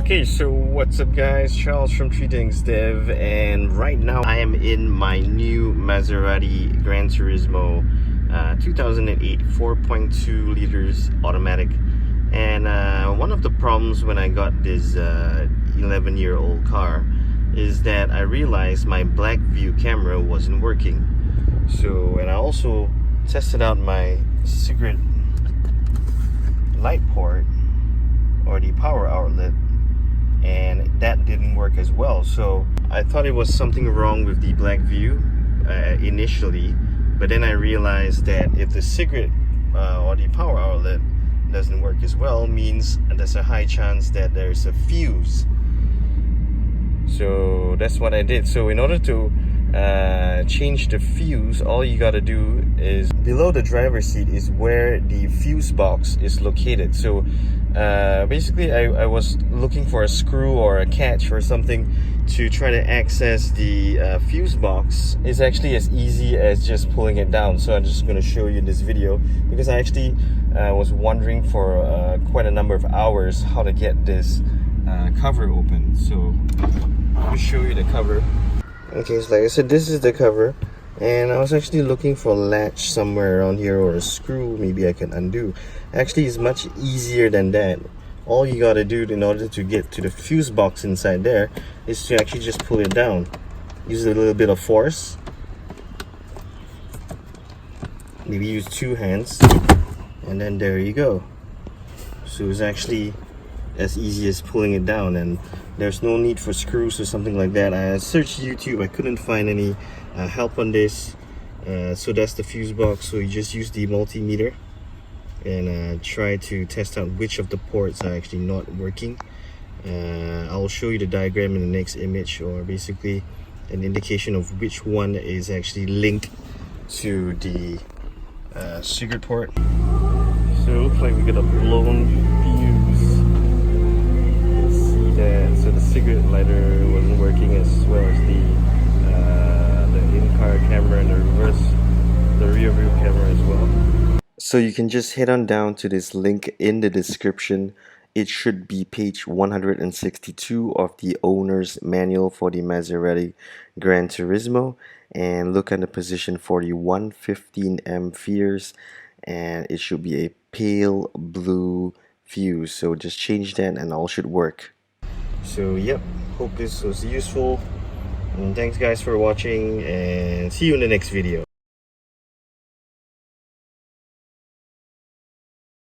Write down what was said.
Okay, so what's up guys, Charles from 3Things Dev, and right now I am in my new Maserati Granturismo 2008 4.2 liters automatic. And one of the problems when I got this 11-year-old car is that I realized my Blackvue camera wasn't working. So, and I also tested out my cigarette light port or the power outlet, and that didn't work as well. So I thought it was something wrong with the Blackvue initially, but then I realized that if the cigarette or the power outlet doesn't work as well, means there's a high chance that there's a fuse. So that's what I did. So in order to change the fuse, all you gotta do is below the driver's seat is where the fuse box is located. So basically I was looking for a screw or a catch or something to try to access the fuse box. It's actually as easy as just pulling it down. So I'm just going to show you in this video, because I actually was wondering for quite a number of hours how to get this cover open. So I'll show you the cover. Okay, so like I said, this is the cover, and I was actually looking for a latch somewhere around here or a screw maybe I can undo. Actually, it's much easier than that. All you gotta do in order to get to the fuse box inside there is to actually just pull it down. Use a little bit of force. Maybe use two hands, and then there you go. So it's actually as easy as pulling it down, and there's no need for screws or something like that. I searched YouTube, I couldn't find any help on this. So that's the fuse box. So you just use the multimeter and try to test out which of the ports are actually not working. I'll show you the diagram in the next image, or basically an indication of which one is actually linked to the cigarette port. So it looks like we got a blown fuse. Let's see that. So the cigarette lighter wasn't working, as well as the in-car camera and the rear view camera as well. So you can just head on down to this link in the description. It should be page 162 of the owner's manual for the Maserati Granturismo, and look at the position for the 115 amperes, and it should be a pale blue fuse. So just change that and all should work. So yep, hope this was useful, and thanks guys for watching, and see you in the next video.